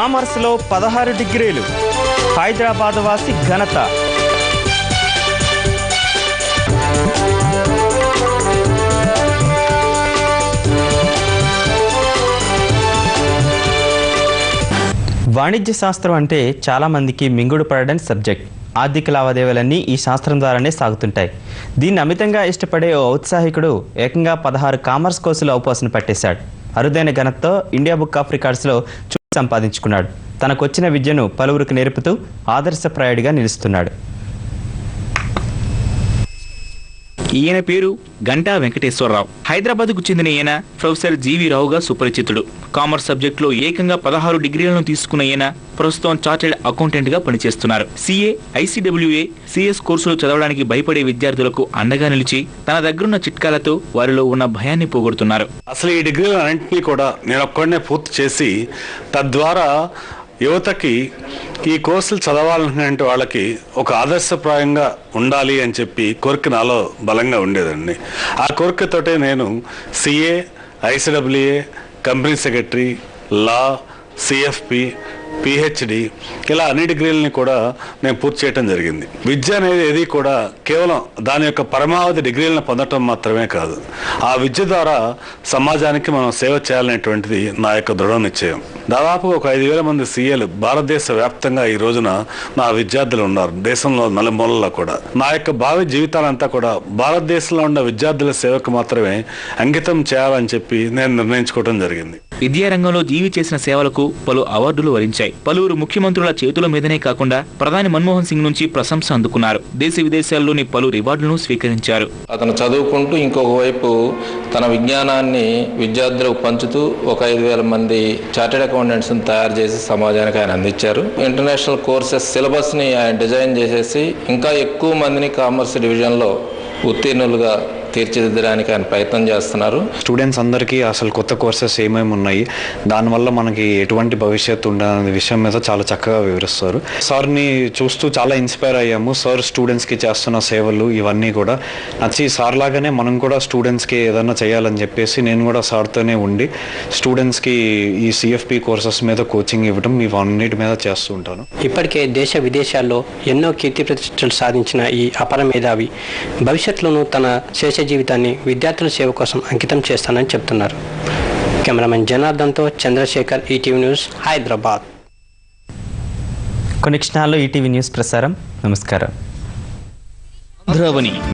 కామర్స్లో 16 డిగ్రీలు. హైదరాబాద్ వాసి ఘనత. వాణిజ్య శాస్త్రం అంటే చాలామందికి మింగుడు పడని సబ్జెక్ట్. ఆర్థిక లావాదేవీలన్నీ ఈ శాస్త్రం ద్వారానే సాగుతుంటాయి. దీన్ని అమితంగా ఇష్టపడే ఓ ఔత్సాహికుడు ఏకంగా 16 కామర్స్ కోర్సులు అవపోసన పట్టేశాడు. అరుదైన ఘనతతో ఇండియా బుక్ ఆఫ్ రికార్డ్స్లో చోటు సంపాదించుకున్నాడు. తనకొచ్చిన విద్యను పలువురికి నేర్పుతూ ఆదర్శప్రాయుడిగా నిలుస్తున్నాడు. ఈయన పేరు గంటా వెంకటేశ్వరరావు. హైదరాబాద్కు చెందిన ఈయన ప్రొఫెసర్ జీవి రావుగా సుపరిచితుడు. కామర్స్ సబ్జెక్టులో ఏకంగా 16 డిగ్రీలను తీసుకున్న ఈయన ప్రస్తుతం చార్టెడ్ అకౌంటెంట్ గా పనిచేస్తున్నారు. సిఏ, ఐసీడబ్ల్యూఏ, సిఎస్ కోర్సులు చదవడానికి భయపడే విద్యార్థులకు అండగా నిలిచి తన దగ్గరున్న చిట్కాలతో వారిలో ఉన్న భయాన్ని పోగొడుతున్నారు. అసలు ఈ డిగ్రీలు అన్నింటినీ కూడా నేను ఒక్కడనే పూర్తి చేసి తద్వారా యువతకి ఈ కోర్సులు చదవాలనుకునే వాళ్ళకి ఒక ఆదర్శప్రాయంగా ఉండాలి అని చెప్పి కోరిక నాలో బలంగా ఉండేదండి. ఆ కోరికతోటే నేను సిఏ, ఐసీడబ్ల్యూఏ, కంపెనీ సెక్రటరీ, లా, సిఎఫ్పి, పిహెచ్డి ఇలా అన్ని డిగ్రీలని కూడా నేను పూర్తి చేయడం జరిగింది. విద్య అనేది ఏది కూడా కేవలం దాని యొక్క పరమావధి డిగ్రీలను పొందటం మాత్రమే కాదు, ఆ విద్య ద్వారా సమాజానికి మనం సేవ చేయాలనేటువంటిది నా యొక్క దృఢ నిశ్చయం. దాదాపు ఒక 5,000 మంది సీఏలు భారతదేశ వ్యాప్తంగా ఈ రోజున నా విద్యార్థులు ఉన్నారు, దేశంలో నలుమూలల్లో కూడా. నా యొక్క భావి జీవితాలంతా కూడా భారతదేశంలో ఉన్న విద్యార్థుల సేవకు మాత్రమే అంకితం చేయాలని చెప్పి నేను నిర్ణయించుకోవడం జరిగింది. విద్యారంగంలో జీవి చేసిన సేవలకు పలు అవార్డులు వరించాయి. పలువురు ముఖ్యమంత్రుల చేతుల మీదనే కాకుండా ప్రధాని మన్మోహన్ సింగ్ నుంచి ప్రశంస అందుకున్నారు. దేశ విదేశాల్లోని పలు రివార్డులను స్వీకరించారు. అతను చదువుకుంటూ ఇంకొక వైపు తన విజ్ఞానాన్ని విద్యార్థులకు పంచుతూ ఒక 5,000 మంది చార్టెడ్ అకౌంటెంట్స్ తయారు చేసి సమాజానికి ఆయన అందించారు. ఇంటర్నేషనల్ కోర్సెస్ సిలబస్ ని ఆయన డిజైన్ చేసేసి ఇంకా ఎక్కువ మందిని కామర్స్ డివిజన్లో ఉత్తీర్ణులుగా తీర్చిదిద్దడానికి ఆయన ప్రయత్నం చేస్తున్నారు. స్టూడెంట్స్ అందరికీ అసలు కొత్త కోర్సెస్ ఏమేమి ఉన్నాయి, దానివల్ల మనకి ఎటువంటి భవిష్యత్తు ఉండదనే విషయం మీద చాలా చక్కగా వివరిస్తారు. సార్ని చూస్తూ చాలా ఇన్స్పైర్ అయ్యాము. సార్ స్టూడెంట్స్కి చేస్తున్న సేవలు ఇవన్నీ కూడా నచ్చి సార్ లాగానే మనం కూడా స్టూడెంట్స్కి ఏదైనా చేయాలని చెప్పేసి నేను కూడా సార్తోనే ఉండి స్టూడెంట్స్కి ఈ సిఎఫ్పి కోర్సెస్ మీద కోచింగ్ ఇవ్వడం ఇవన్నిటి మీద చేస్తూ ఉంటాను. ఇప్పటికే దేశ విదేశాల్లో ఎన్నో కీర్తి ప్రతిష్టలు సాధించిన ఈ అపర మేధావి భవిష్యత్తులోనూ తన శేష జీవితాన్ని విద్యార్థుల సేవ కోసం అంకితం చేస్తానని చెప్తున్నారు. కెమెరామెన్ జనార్దన్తో చంద్రశేఖర్, ఈటీవీ న్యూస్, హైదరాబాద్. కొన్ని క్షణాల్లో ఈటీవీ న్యూస్ ప్రసారం. నమస్కారం.